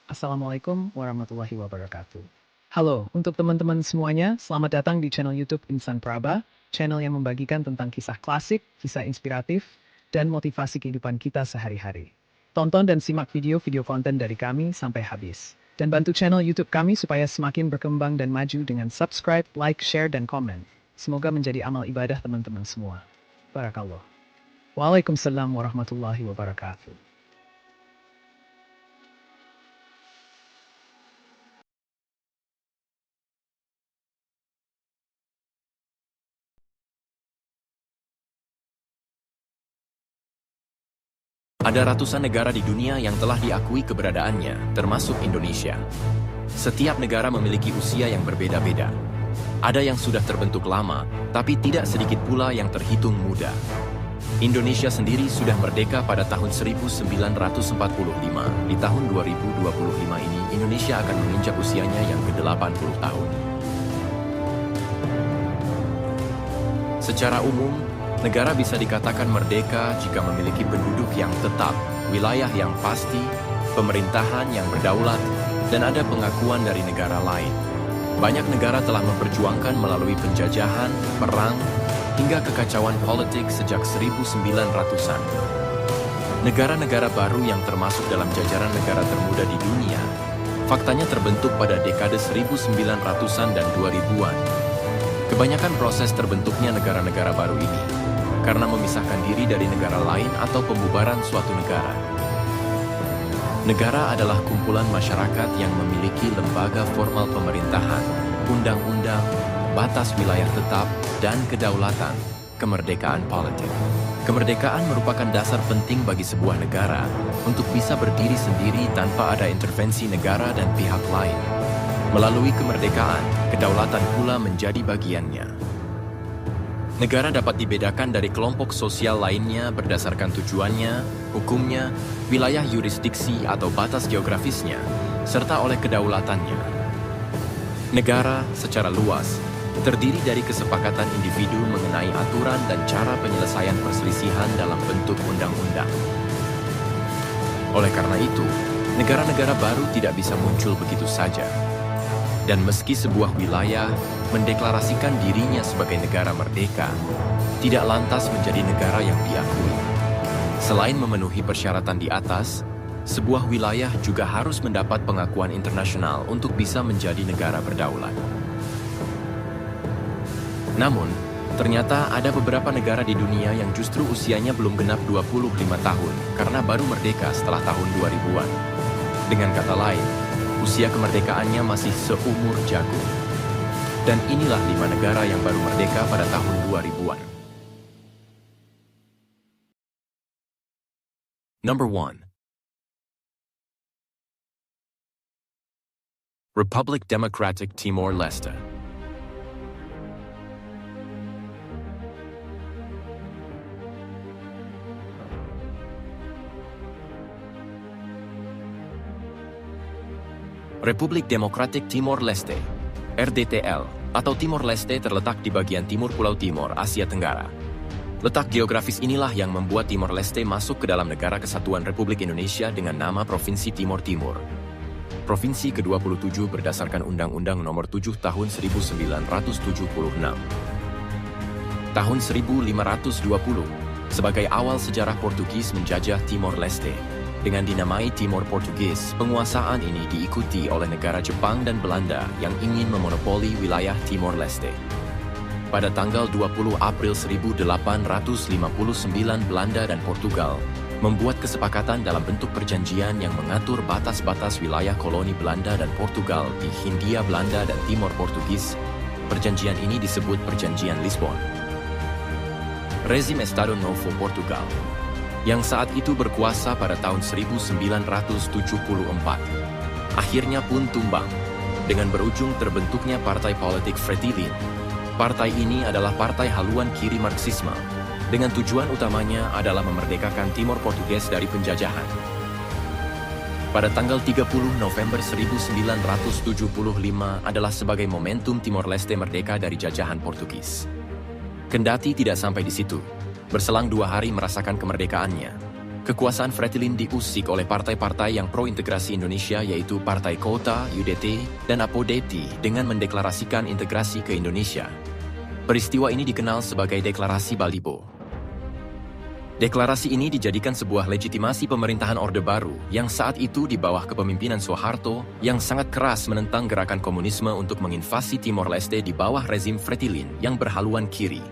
Assalamualaikum warahmatullahi wabarakatuh. Halo, untuk teman-teman semuanya, selamat datang di channel YouTube Insan Praba, channel yang membagikan tentang kisah klasik, kisah inspiratif, dan motivasi kehidupan kita sehari-hari. Tonton dan simak video-video konten dari kami sampai habis. Dan bantu channel YouTube kami supaya semakin berkembang dan maju dengan subscribe, like, share, dan komen. Semoga menjadi amal ibadah teman-teman semua. Barakallah. Waalaikumsalam warahmatullahi wabarakatuh. Ada ratusan negara di dunia yang telah diakui keberadaannya, termasuk Indonesia. Setiap negara memiliki usia yang berbeda-beda. Ada yang sudah terbentuk lama, tapi tidak sedikit pula yang terhitung muda. Indonesia sendiri sudah merdeka pada tahun 1945. Di tahun 2025 ini, Indonesia akan menginjak usianya yang ke-80 tahun. Secara umum, negara bisa dikatakan merdeka jika memiliki penduduk yang tetap, wilayah yang pasti, pemerintahan yang berdaulat, dan ada pengakuan dari negara lain. Banyak negara telah memperjuangkan melalui penjajahan, perang, hingga kekacauan politik sejak 1900-an. Negara-negara baru yang termasuk dalam jajaran negara termuda di dunia, faktanya terbentuk pada dekade 1900-an dan 2000-an. Kebanyakan proses terbentuknya negara-negara baru ini karena memisahkan diri dari negara lain atau pembubaran suatu negara. Negara adalah kumpulan masyarakat yang memiliki lembaga formal pemerintahan, undang-undang, batas wilayah tetap, dan kedaulatan, kemerdekaan politik. Kemerdekaan merupakan dasar penting bagi sebuah negara untuk bisa berdiri sendiri tanpa ada intervensi negara dan pihak lain. Melalui kemerdekaan, kedaulatan pula menjadi bagiannya. Negara dapat dibedakan dari kelompok sosial lainnya berdasarkan tujuannya, hukumnya, wilayah yurisdiksi atau batas geografisnya, serta oleh kedaulatannya. Negara, secara luas, terdiri dari kesepakatan individu mengenai aturan dan cara penyelesaian perselisihan dalam bentuk undang-undang. Oleh karena itu, negara-negara baru tidak bisa muncul begitu saja. Dan meski sebuah wilayah mendeklarasikan dirinya sebagai negara merdeka, tidak lantas menjadi negara yang diakui. Selain memenuhi persyaratan di atas, sebuah wilayah juga harus mendapat pengakuan internasional untuk bisa menjadi negara berdaulat. Namun, ternyata ada beberapa negara di dunia yang justru usianya belum genap 25 tahun karena baru merdeka setelah tahun 2000-an. Dengan kata lain, usia kemerdekaannya masih seumur jagung. Dan inilah 5 negara yang baru merdeka pada tahun 2000-an. Number 1. Republic Democratic Timor-Leste. Republik Demokratik Timor-Leste, RDTL, atau Timor-Leste terletak di bagian timur Pulau Timor, Asia Tenggara. Letak geografis inilah yang membuat Timor-Leste masuk ke dalam Negara Kesatuan Republik Indonesia dengan nama Provinsi Timor Timur. Provinsi ke-27 berdasarkan Undang-Undang Nomor 7 Tahun 1976. Tahun 1520, sebagai awal sejarah Portugis menjajah Timor-Leste. Dengan dinamai Timor Portugis, penguasaan ini diikuti oleh negara Jepang dan Belanda yang ingin memonopoli wilayah Timor-Leste. Pada tanggal 20 April 1859, Belanda dan Portugal membuat kesepakatan dalam bentuk perjanjian yang mengatur batas-batas wilayah koloni Belanda dan Portugal di Hindia Belanda dan Timor Portugis. Perjanjian ini disebut Perjanjian Lisbon. Rezim Estado Novo Portugal, yang saat itu berkuasa pada tahun 1974, akhirnya pun tumbang, dengan berujung terbentuknya partai politik Fretilin. Partai ini adalah partai haluan kiri Marxisme, dengan tujuan utamanya adalah memerdekakan Timor Portugis dari penjajahan. Pada tanggal 30 November 1975 adalah sebagai momentum Timor-Leste merdeka dari jajahan Portugis. Kendati tidak sampai di situ, berselang 2 hari merasakan kemerdekaannya, Kekuasaan Fretilin diusik oleh partai-partai yang pro-integrasi Indonesia yaitu Partai Kota, UDT, dan APODETI dengan mendeklarasikan integrasi ke Indonesia. Peristiwa ini dikenal sebagai Deklarasi Balibo. Deklarasi ini dijadikan sebuah legitimasi pemerintahan Orde Baru yang saat itu di bawah kepemimpinan Soeharto yang sangat keras menentang gerakan komunisme untuk menginvasi Timor Leste di bawah rezim Fretilin yang berhaluan kiri.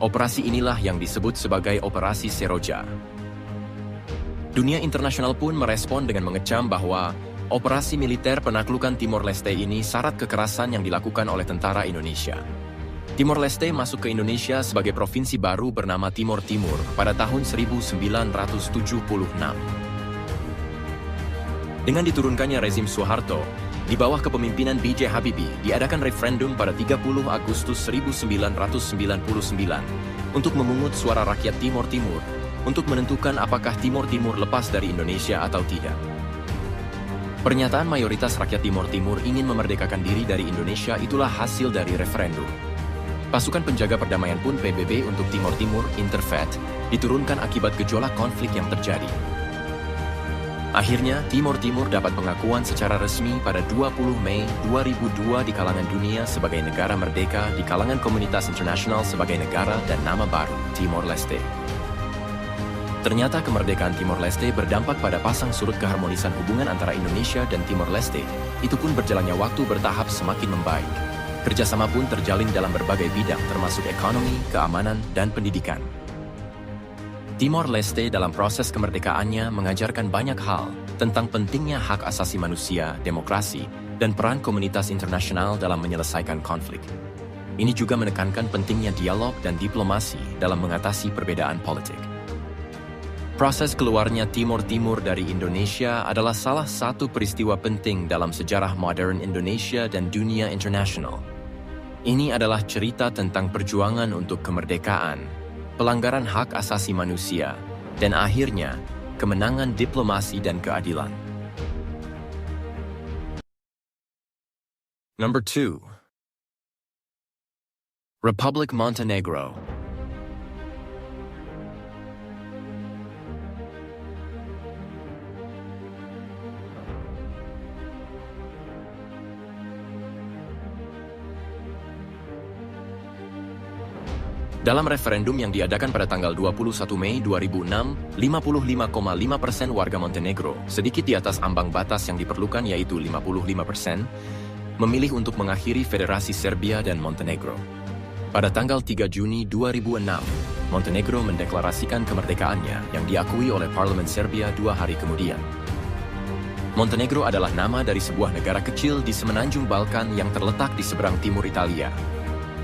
Operasi inilah yang disebut sebagai Operasi Seroja. Dunia internasional pun merespon dengan mengecam bahwa operasi militer penaklukan Timor Leste ini syarat kekerasan yang dilakukan oleh tentara Indonesia. Timor Leste masuk ke Indonesia sebagai provinsi baru bernama Timor Timur pada tahun 1976. Dengan diturunkannya rezim Soeharto, di bawah kepemimpinan B.J. Habibie, diadakan referendum pada 30 Agustus 1999 untuk memungut suara rakyat Timor Timur untuk menentukan apakah Timor Timur lepas dari Indonesia atau tidak. Pernyataan mayoritas rakyat Timor Timur ingin memerdekakan diri dari Indonesia itulah hasil dari referendum. Pasukan penjaga perdamaian pun PBB untuk Timor Timur, Interfat, diturunkan akibat gejolak konflik yang terjadi. Akhirnya, Timor Timur dapat pengakuan secara resmi pada 20 Mei 2002 di kalangan dunia sebagai negara merdeka, di kalangan komunitas internasional sebagai negara dan nama baru, Timor Leste. Ternyata kemerdekaan Timor Leste berdampak pada pasang surut keharmonisan hubungan antara Indonesia dan Timor Leste. Itu pun berjalannya waktu bertahap semakin membaik. Kerjasama pun terjalin dalam berbagai bidang termasuk ekonomi, keamanan, dan pendidikan. Timor Leste dalam proses kemerdekaannya mengajarkan banyak hal tentang pentingnya hak asasi manusia, demokrasi, dan peran komunitas internasional dalam menyelesaikan konflik. Ini juga menekankan pentingnya dialog dan diplomasi dalam mengatasi perbedaan politik. Proses keluarnya Timor Timur dari Indonesia adalah salah satu peristiwa penting dalam sejarah modern Indonesia dan dunia internasional. Ini adalah cerita tentang perjuangan untuk kemerdekaan, pelanggaran hak asasi manusia, dan akhirnya kemenangan diplomasi dan keadilan. Number 2. Republic Montenegro. Dalam referendum yang diadakan pada tanggal 21 Mei 2006, 55,5% warga Montenegro, sedikit di atas ambang batas yang diperlukan yaitu 55%, memilih untuk mengakhiri Federasi Serbia dan Montenegro. Pada tanggal 3 Juni 2006, Montenegro mendeklarasikan kemerdekaannya yang diakui oleh Parlemen Serbia 2 hari kemudian. Montenegro adalah nama dari sebuah negara kecil di semenanjung Balkan yang terletak di seberang timur Italia.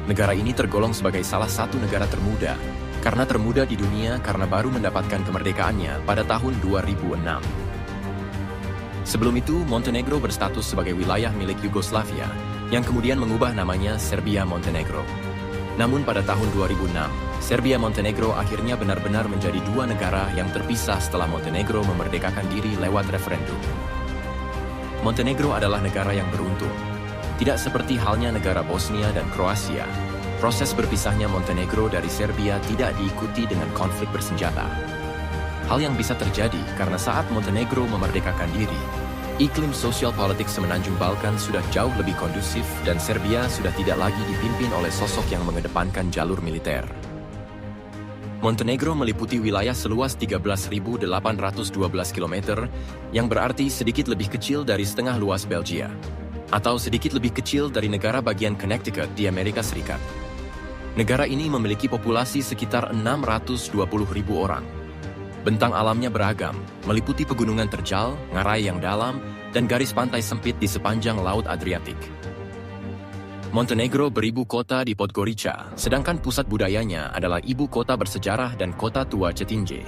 Negara ini tergolong sebagai salah satu negara termuda, karena termuda di dunia karena baru mendapatkan kemerdekaannya pada tahun 2006. Sebelum itu, Montenegro berstatus sebagai wilayah milik Yugoslavia, yang kemudian mengubah namanya Serbia Montenegro. Namun pada tahun 2006, Serbia Montenegro akhirnya benar-benar menjadi dua negara yang terpisah setelah Montenegro memerdekakan diri lewat referendum. Montenegro adalah negara yang beruntung. Tidak seperti halnya negara Bosnia dan Kroasia, proses berpisahnya Montenegro dari Serbia tidak diikuti dengan konflik bersenjata. Hal yang bisa terjadi karena saat Montenegro memerdekakan diri, iklim sosial politik semenanjung Balkan sudah jauh lebih kondusif dan Serbia sudah tidak lagi dipimpin oleh sosok yang mengedepankan jalur militer. Montenegro meliputi wilayah seluas 13.812 km, yang berarti sedikit lebih kecil dari setengah luas Belgia, atau sedikit lebih kecil dari negara bagian Connecticut di Amerika Serikat. Negara ini memiliki populasi sekitar 620.000 orang. Bentang alamnya beragam, meliputi pegunungan terjal, ngarai yang dalam, dan garis pantai sempit di sepanjang Laut Adriatik. Montenegro beribu kota di Podgorica, sedangkan pusat budayanya adalah ibu kota bersejarah dan kota tua Cetinje.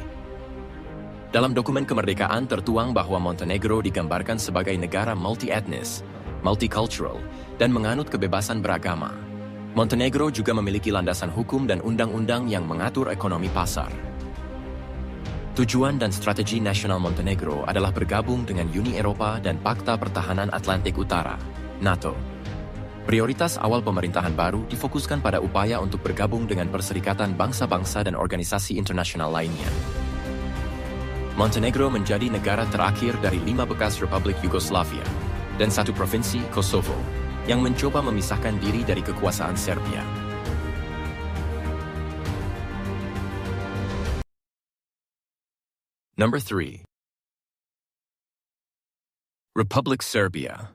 Dalam dokumen kemerdekaan tertuang bahwa Montenegro digambarkan sebagai negara multi-etnis, multicultural, dan menganut kebebasan beragama. Montenegro juga memiliki landasan hukum dan undang-undang yang mengatur ekonomi pasar. Tujuan dan strategi nasional Montenegro adalah bergabung dengan Uni Eropa dan Pakta Pertahanan Atlantik Utara, NATO. Prioritas awal pemerintahan baru difokuskan pada upaya untuk bergabung dengan Perserikatan Bangsa-Bangsa dan organisasi internasional lainnya. Montenegro menjadi negara terakhir dari 5 bekas Republik Yugoslavia dan 1 provinsi Kosovo yang mencoba memisahkan diri dari kekuasaan Serbia. Number 3. Republic Serbia.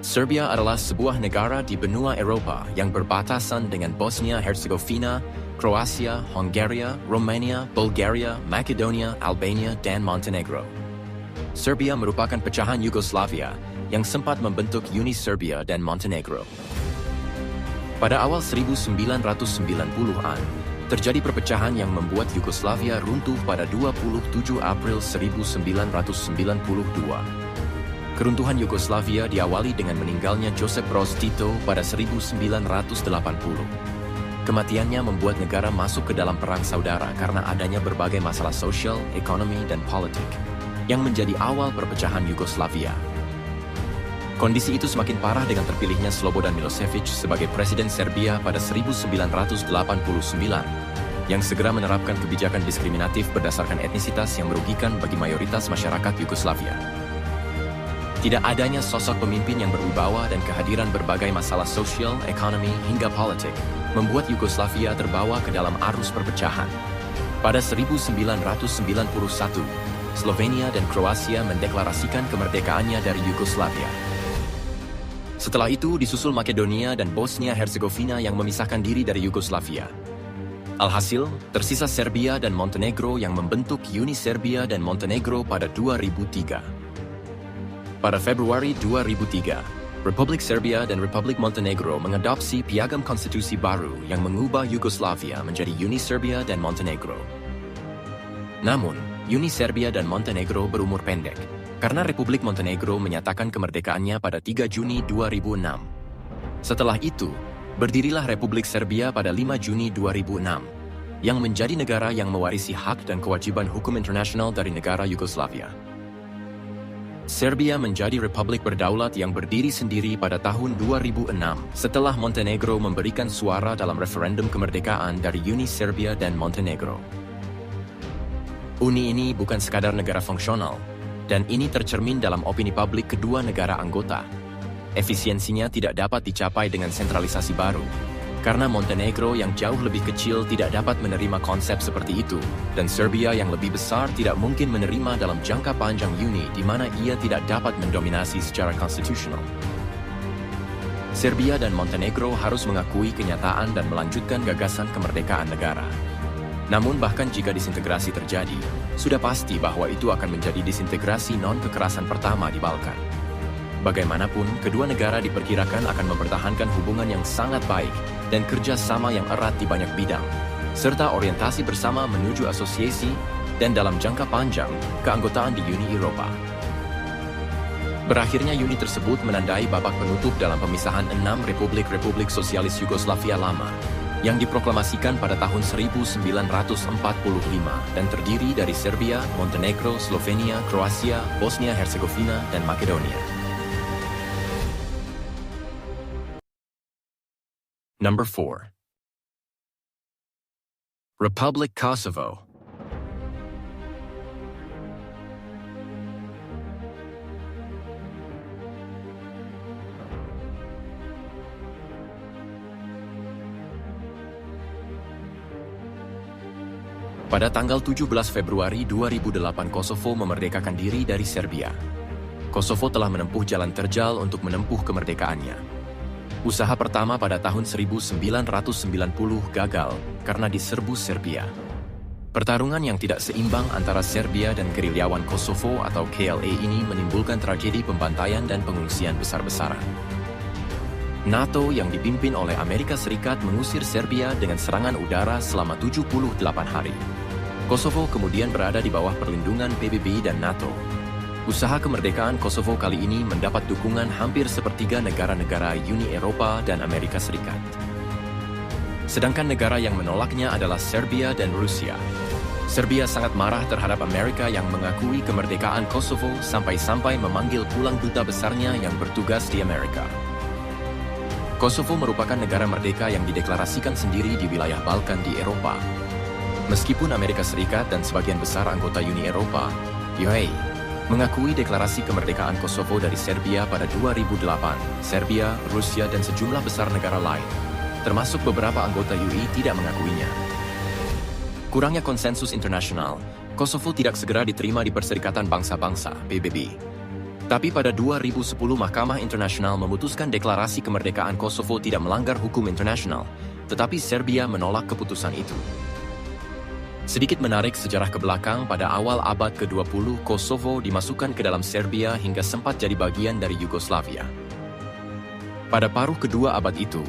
Serbia adalah sebuah negara di benua Eropa yang berbatasan dengan Bosnia-Herzegovina, Kroasia, Hungaria, Romania, Bulgaria, Makedonia, Albania, dan Montenegro. Serbia merupakan pecahan Yugoslavia yang sempat membentuk Uni Serbia dan Montenegro. Pada awal 1990-an, terjadi perpecahan yang membuat Yugoslavia runtuh pada 27 April 1992. Keruntuhan Yugoslavia diawali dengan meninggalnya Josip Broz Tito pada 1980. Kematiannya membuat negara masuk ke dalam perang saudara karena adanya berbagai masalah sosial, ekonomi, dan politik, yang menjadi awal perpecahan Yugoslavia. Kondisi itu semakin parah dengan terpilihnya Slobodan Milošević sebagai Presiden Serbia pada 1989, yang segera menerapkan kebijakan diskriminatif berdasarkan etnisitas yang merugikan bagi mayoritas masyarakat Yugoslavia. Tidak adanya sosok pemimpin yang berwibawa dan kehadiran berbagai masalah sosial, ekonomi, hingga politik membuat Yugoslavia terbawa ke dalam arus perpecahan. Pada 1991, Slovenia dan Kroasia mendeklarasikan kemerdekaannya dari Yugoslavia. Setelah itu disusul Makedonia dan Bosnia-Herzegovina yang memisahkan diri dari Yugoslavia. Alhasil, tersisa Serbia dan Montenegro yang membentuk Uni Serbia dan Montenegro pada 2003. Pada Februari 2003, Republik Serbia dan Republik Montenegro mengadopsi piagam konstitusi baru yang mengubah Yugoslavia menjadi Uni Serbia dan Montenegro. Namun, Uni Serbia dan Montenegro berumur pendek, karena Republik Montenegro menyatakan kemerdekaannya pada 3 Juni 2006. Setelah itu, berdirilah Republik Serbia pada 5 Juni 2006, yang menjadi negara yang mewarisi hak dan kewajiban hukum internasional dari negara Yugoslavia. Serbia menjadi republik berdaulat yang berdiri sendiri pada tahun 2006 setelah Montenegro memberikan suara dalam referendum kemerdekaan dari Uni Serbia dan Montenegro. Uni ini bukan sekadar negara fungsional, dan ini tercermin dalam opini publik kedua negara anggota. Efisiensinya tidak dapat dicapai dengan sentralisasi baru, karena Montenegro yang jauh lebih kecil tidak dapat menerima konsep seperti itu, dan Serbia yang lebih besar tidak mungkin menerima dalam jangka panjang Uni di mana ia tidak dapat mendominasi secara konstitusional. Serbia dan Montenegro harus mengakui kenyataan dan melanjutkan gagasan kemerdekaan negara. Namun bahkan jika disintegrasi terjadi, sudah pasti bahwa itu akan menjadi disintegrasi non-kekerasan pertama di Balkan. Bagaimanapun, kedua negara diperkirakan akan mempertahankan hubungan yang sangat baik dan kerja sama yang erat di banyak bidang, serta orientasi bersama menuju asosiasi dan dalam jangka panjang keanggotaan di Uni Eropa. Berakhirnya Uni tersebut menandai babak penutup dalam pemisahan 6 Republik-Republik Sosialis Yugoslavia lama, yang diproklamasikan pada tahun 1945 dan terdiri dari Serbia, Montenegro, Slovenia, Kroasia, Bosnia-Herzegovina, dan Makedonia. Number 4. Republic Kosovo. Pada tanggal 17 Februari 2008 Kosovo memerdekakan diri dari Serbia. Kosovo telah menempuh jalan terjal untuk menempuh kemerdekaannya. Usaha pertama pada tahun 1990 gagal karena diserbu Serbia. Pertarungan yang tidak seimbang antara Serbia dan gerilyawan Kosovo atau KLA ini menimbulkan tragedi pembantaian dan pengungsian besar-besaran. NATO yang dipimpin oleh Amerika Serikat mengusir Serbia dengan serangan udara selama 78 hari. Kosovo kemudian berada di bawah perlindungan PBB dan NATO. Usaha kemerdekaan Kosovo kali ini mendapat dukungan hampir sepertiga negara-negara Uni Eropa dan Amerika Serikat. Sedangkan negara yang menolaknya adalah Serbia dan Rusia. Serbia sangat marah terhadap Amerika yang mengakui kemerdekaan Kosovo sampai-sampai memanggil pulang duta besarnya yang bertugas di Amerika. Kosovo merupakan negara merdeka yang dideklarasikan sendiri di wilayah Balkan di Eropa. Meskipun Amerika Serikat dan sebagian besar anggota Uni Eropa, (UE) mengakui deklarasi kemerdekaan Kosovo dari Serbia pada 2008, Serbia, Rusia, dan sejumlah besar negara lain, termasuk beberapa anggota UE, tidak mengakuinya. Kurangnya konsensus internasional, Kosovo tidak segera diterima di Perserikatan Bangsa-Bangsa (PBB). Tapi pada 2010 Mahkamah Internasional memutuskan deklarasi kemerdekaan Kosovo tidak melanggar hukum internasional, tetapi Serbia menolak keputusan itu. Sedikit menarik sejarah ke belakang, pada awal abad ke-20 Kosovo dimasukkan ke dalam Serbia hingga sempat jadi bagian dari Yugoslavia. Pada paruh kedua abad itu,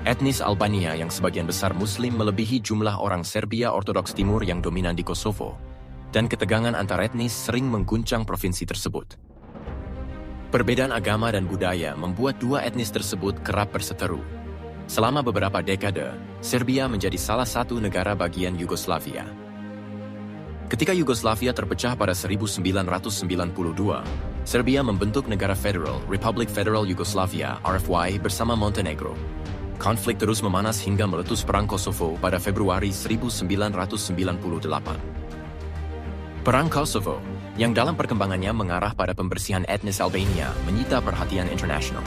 etnis Albania yang sebagian besar Muslim melebihi jumlah orang Serbia Ortodoks Timur yang dominan di Kosovo, dan ketegangan antar etnis sering mengguncang provinsi tersebut. Perbedaan agama dan budaya membuat dua etnis tersebut kerap berseteru. Selama beberapa dekade, Serbia menjadi salah satu negara bagian Yugoslavia. Ketika Yugoslavia terpecah pada 1992, Serbia membentuk negara federal, Republik Federal Yugoslavia (RFY) bersama Montenegro. Konflik terus memanas hingga meletus Perang Kosovo pada Februari 1998. Perang Kosovo, yang dalam perkembangannya mengarah pada pembersihan etnis Albania, menyita perhatian internasional.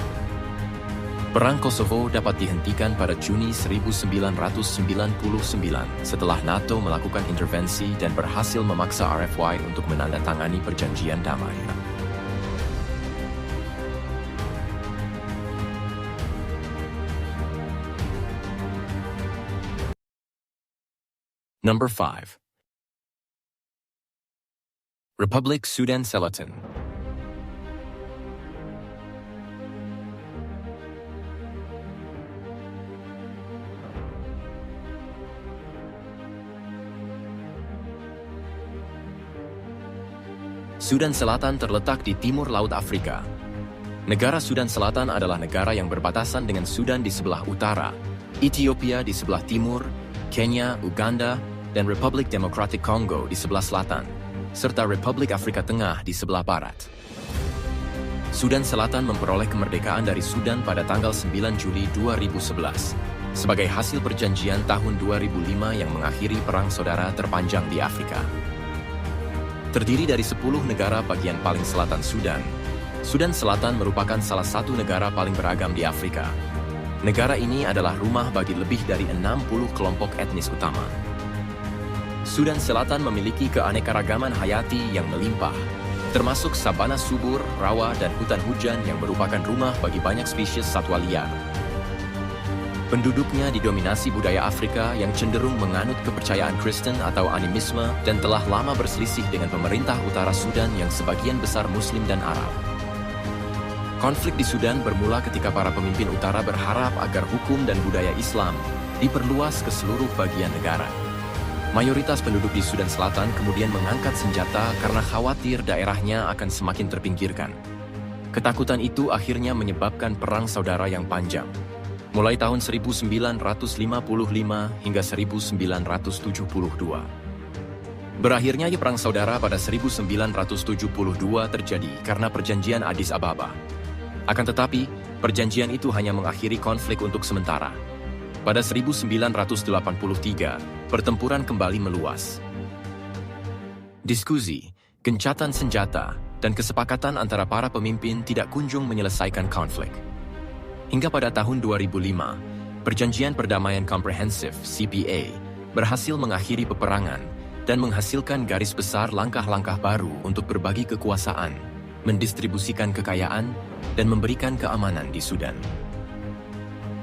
Perang Kosovo dapat dihentikan pada Juni 1999 setelah NATO melakukan intervensi dan berhasil memaksa RFY untuk menandatangani perjanjian damai. Number 5. Republik Sudan Selatan. Sudan Selatan terletak di timur Laut Afrika. Negara Sudan Selatan adalah negara yang berbatasan dengan Sudan di sebelah utara, Ethiopia di sebelah timur, Kenya, Uganda, dan Republik Demokratik Kongo di sebelah selatan, serta Republik Afrika Tengah di sebelah barat. Sudan Selatan memperoleh kemerdekaan dari Sudan pada tanggal 9 Juli 2011 sebagai hasil perjanjian tahun 2005 yang mengakhiri perang saudara terpanjang di Afrika. Terdiri dari 10 negara bagian paling selatan Sudan, Sudan Selatan merupakan salah satu negara paling beragam di Afrika. Negara ini adalah rumah bagi lebih dari 60 kelompok etnis utama. Sudan Selatan memiliki keanekaragaman hayati yang melimpah, termasuk sabana subur, rawa, dan hutan hujan yang merupakan rumah bagi banyak spesies satwa liar. Penduduknya didominasi budaya Afrika yang cenderung menganut kepercayaan Kristen atau animisme dan telah lama berselisih dengan pemerintah utara Sudan yang sebagian besar Muslim dan Arab. Konflik di Sudan bermula ketika para pemimpin utara berharap agar hukum dan budaya Islam diperluas ke seluruh bagian negara. Mayoritas penduduk di Sudan Selatan kemudian mengangkat senjata karena khawatir daerahnya akan semakin terpinggirkan. Ketakutan itu akhirnya menyebabkan perang saudara yang panjang, mulai tahun 1955 hingga 1972. Berakhirnya perang saudara pada 1972 terjadi karena perjanjian Addis Ababa. Akan tetapi, perjanjian itu hanya mengakhiri konflik untuk sementara. Pada 1983, pertempuran kembali meluas. Diskusi, gencatan senjata, dan kesepakatan antara para pemimpin tidak kunjung menyelesaikan konflik. Hingga pada tahun 2005, Perjanjian Perdamaian Komprehensif (CPA) berhasil mengakhiri peperangan dan menghasilkan garis besar langkah-langkah baru untuk berbagi kekuasaan, mendistribusikan kekayaan, dan memberikan keamanan di Sudan.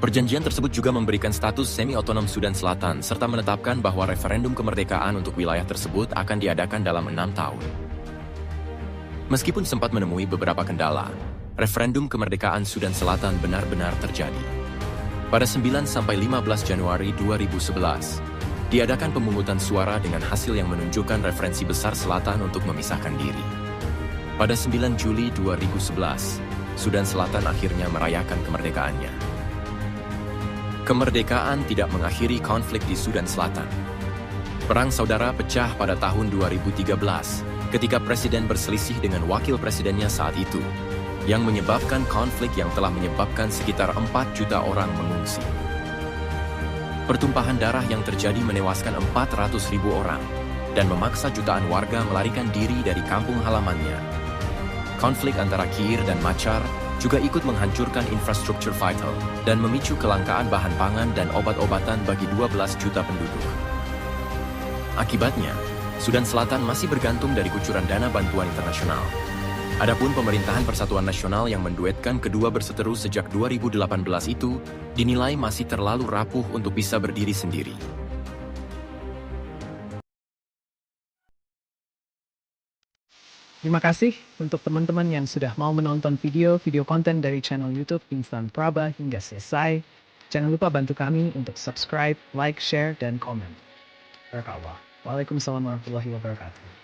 Perjanjian tersebut juga memberikan status semi-otonom Sudan Selatan serta menetapkan bahwa referendum kemerdekaan untuk wilayah tersebut akan diadakan dalam 6 tahun. Meskipun sempat menemui beberapa kendala, referendum kemerdekaan Sudan Selatan benar-benar terjadi. Pada 9-15 Januari 2011, diadakan pemungutan suara dengan hasil yang menunjukkan referensi besar Selatan untuk memisahkan diri. Pada 9 Juli 2011, Sudan Selatan akhirnya merayakan kemerdekaannya. Kemerdekaan tidak mengakhiri konflik di Sudan Selatan. Perang saudara pecah pada tahun 2013 ketika presiden berselisih dengan wakil presidennya saat itu, yang menyebabkan konflik yang telah menyebabkan sekitar 4 juta orang mengungsi. Pertumpahan darah yang terjadi menewaskan 400.000 orang dan memaksa jutaan warga melarikan diri dari kampung halamannya. Konflik antara Kiir dan Machar juga ikut menghancurkan infrastruktur vital dan memicu kelangkaan bahan pangan dan obat-obatan bagi 12 juta penduduk. Akibatnya, Sudan Selatan masih bergantung dari kucuran dana bantuan internasional. Adapun pemerintahan Persatuan Nasional yang menduetkan kedua berseteru sejak 2018 itu dinilai masih terlalu rapuh untuk bisa berdiri sendiri. Terima kasih untuk teman-teman yang sudah mau menonton video-video konten dari channel YouTube Insan Praba hingga selesai. Jangan lupa bantu kami untuk subscribe, like, share, dan komen. Barakallah. Waalaikumsalam warahmatullahi wabarakatuh.